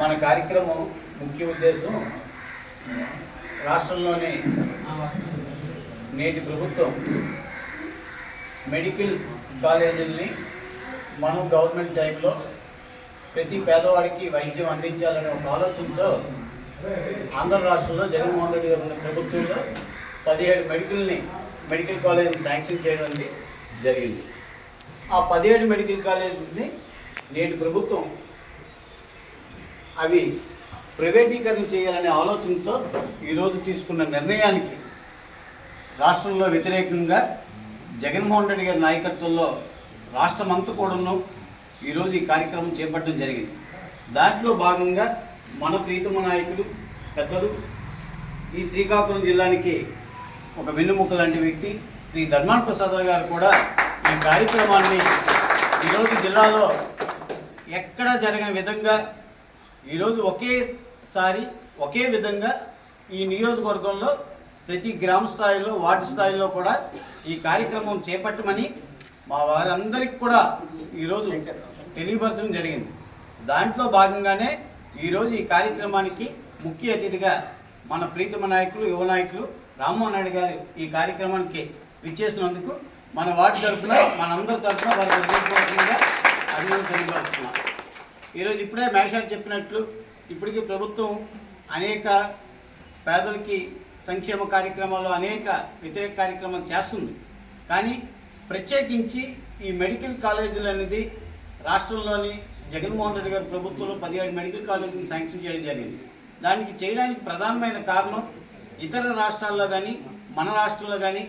మన కార్యక్రమం ముఖ్య ఉద్దేశం రాష్ట్రంలోని నేటి ప్రభుత్వం మెడికల్ కాలేజీల్ని మనం గవర్నమెంట్ టైంలో ప్రతి పేదవాడికి వైద్యం అందించాలనే ఒక ఆలోచనతో ఆంధ్ర రాష్ట్రంలో జగన్మోహన్ రెడ్డి గారి ఉన్న ప్రభుత్వంలో 17 మెడికల్ కాలేజీని శాంక్షన్ చేయడం జరిగింది. ఆ 17 మెడికల్ కాలేజీని నేటి ప్రభుత్వం అవి ప్రైవేటీకరణ చేయాలనే ఆలోచనతో ఈరోజు తీసుకున్న నిర్ణయానికి రాష్ట్రంలో వ్యతిరేకంగా జగన్మోహన్ రెడ్డి గారి నాయకత్వంలో రాష్ట్రమంతా కూడాను ఈరోజు ఈ కార్యక్రమం చేపట్టడం జరిగింది. దాంట్లో భాగంగా మన ప్రీతమ నాయకులు పెద్దలు ఈ శ్రీకాకుళం జిల్లానికి ఒక వెన్నుముక్క లాంటి వ్యక్తి శ్రీ ధర్మాన ప్రసాద్ గారు కూడా ఈ కార్యక్రమాన్ని ఈరోజు జిల్లాలో ఎక్కడ జరగని విధంగా ఈరోజు ఒకేసారి ఒకే విధంగా ఈ నియోజకవర్గంలో ప్రతి గ్రామ స్థాయిలో వార్డు స్థాయిలో కూడా ఈ కార్యక్రమం చేపట్టమని మా వారందరికీ కూడా ఈరోజు తెలియపరచడం జరిగింది. దాంట్లో భాగంగానే ఈరోజు ఈ కార్యక్రమానికి ముఖ్య అతిథిగా మన ప్రీతమ నాయకులు యువ నాయకులు రామ్మోహన్ నాయుడు గారు ఈ కార్యక్రమానికి విచ్చేసినందుకు మన వార్డు తరఫున మనందరి తరఫున వారికి హృదయపూర్వకంగా అభినందనలు తెలియపరుస్తున్నాం. ఈరోజు ఇప్పుడే మేషాలు చెప్పినట్లు ఇప్పటికీ ప్రభుత్వం అనేక పేదలకి సంక్షేమ కార్యక్రమాలు అనేక వ్యతిరేక కార్యక్రమాలు చేస్తుంది. కానీ ప్రత్యేకించి ఈ మెడికల్ కాలేజీలు అనేది రాష్ట్రంలోని జగన్మోహన్ రెడ్డి గారి ప్రభుత్వంలో 17 మెడికల్ కాలేజీని శాంక్షన్ చేయడం జరిగింది. దానికి చేయడానికి ప్రధానమైన కారణం ఇతర రాష్ట్రాల్లో కానీ మన రాష్ట్రంలో కానీ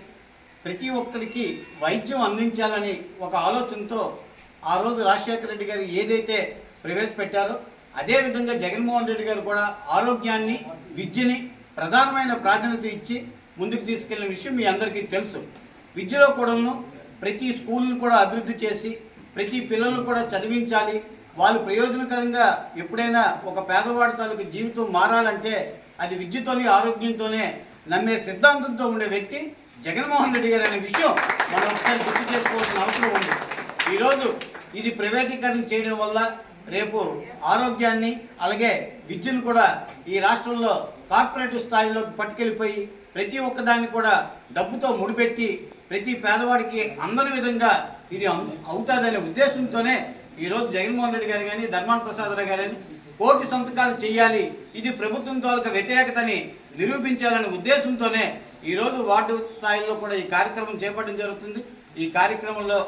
ప్రతి ఒక్కరికి వైద్యం అందించాలని ఒక ఆలోచనతో ఆ రోజు రాజశేఖర రెడ్డి గారు ఏదైతే ప్రవేశపెట్టారో అదేవిధంగా జగన్మోహన్ రెడ్డి గారు కూడా ఆరోగ్యాన్ని విద్యని ప్రధానమైన ప్రాధాన్యత ఇచ్చి ముందుకు తీసుకెళ్లిన విషయం మీ అందరికీ తెలుసు. విద్యలో కూడాను ప్రతి స్కూల్ను కూడా అభివృద్ధి చేసి ప్రతి పిల్లలను కూడా చదివించాలి, వాళ్ళు ప్రయోజనకరంగా ఎప్పుడైనా ఒక పేదవాడి తాలూకు జీవితం మారాలంటే అది విద్యతోనే ఆరోగ్యంతోనే నమ్మే సిద్ధాంతంతో ఉండే వ్యక్తి జగన్మోహన్ రెడ్డి గారు అనే విషయం మనం ఒకసారి గుర్తు చేసుకోవాల్సిన అవసరం ఉంది. ఈరోజు ఇది ప్రైవేటీకరణ చేయడం వల్ల రేపు ఆరోగ్యాన్ని అలాగే విద్యను కూడా ఈ రాష్ట్రంలో కార్పొరేటివ్ స్థాయిలోకి పట్టుకెళ్ళిపోయి ప్రతి ఒక్కదాన్ని కూడా డబ్బుతో ముడిపెట్టి ప్రతి పేదవాడికి అందని విధంగా ఇది అవుతుందనే ఉద్దేశంతోనే ఈరోజు జగన్మోహన్ రెడ్డి గారు కానీ ధర్మాన ప్రసాద్ గారు కానీ కోటి సంతకాలు చేయాలి, ఇది ప్రభుత్వం తాలూకా వ్యతిరేకతని నిరూపించాలనే ఉద్దేశంతోనే ఈరోజు వార్డు స్థాయిలో కూడా ఈ కార్యక్రమం చేపట్టడం జరుగుతుంది. ఈ కార్యక్రమంలో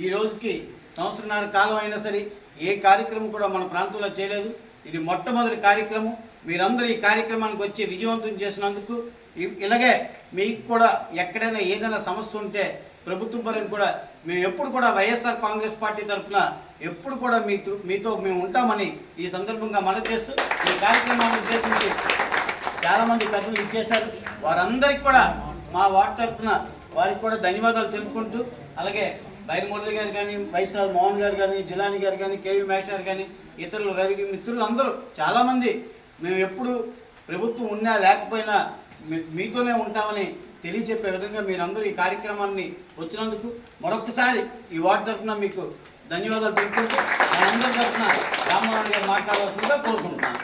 ఈ రోజుకి సంవత్సరన్నర కాలం అయినా సరే ఏ కార్యక్రమం కూడా మన ప్రాంతంలో చేయలేదు. ఇది మొట్టమొదటి కార్యక్రమం. మీరందరూ ఈ కార్యక్రమానికి వచ్చి విజయవంతం చేసినందుకు ఇలాగే మీకు కూడా ఎక్కడైనా ఏదైనా సమస్య ఉంటే ప్రభుత్వం పరంగా కూడా మేము ఎప్పుడు కూడా వైఎస్ఆర్ కాంగ్రెస్ పార్టీ తరఫున ఎప్పుడు కూడా మీతో మేము ఉంటామని ఈ సందర్భంగా మనవి చేస్తూ ఈ కార్యక్రమాన్ని ఉద్దేశించి చాలామంది పెద్దలు ఇచ్చేశారు. వారందరికీ కూడా మా వార్డు తరఫున వారికి కూడా ధన్యవాదాలు తెలుపుకుంటూ అలాగే బైరమురళి గారు కానీ వైఎస్ఆర్ మోహన్ గారు కానీ జిలాని గారు కానీ కేవీ మేష్ గారు కానీ ఇతరులు రవి మిత్రులు అందరూ చాలామంది మేము ఎప్పుడు ప్రభుత్వం ఉన్నా లేకపోయినా మీతోనే ఉంటామని తెలియజెప్పే విధంగా మీరందరూ ఈ కార్యక్రమాన్ని వచ్చినందుకు మరొకసారి ఈ వార్డు తరఫున మీకు ధన్యవాదాలు తెలుపుకుంటూ మనందరి తరఫున రామ్మోహన్ గారు మాట్లాడవలసిందిగా కోరుకుంటున్నాను.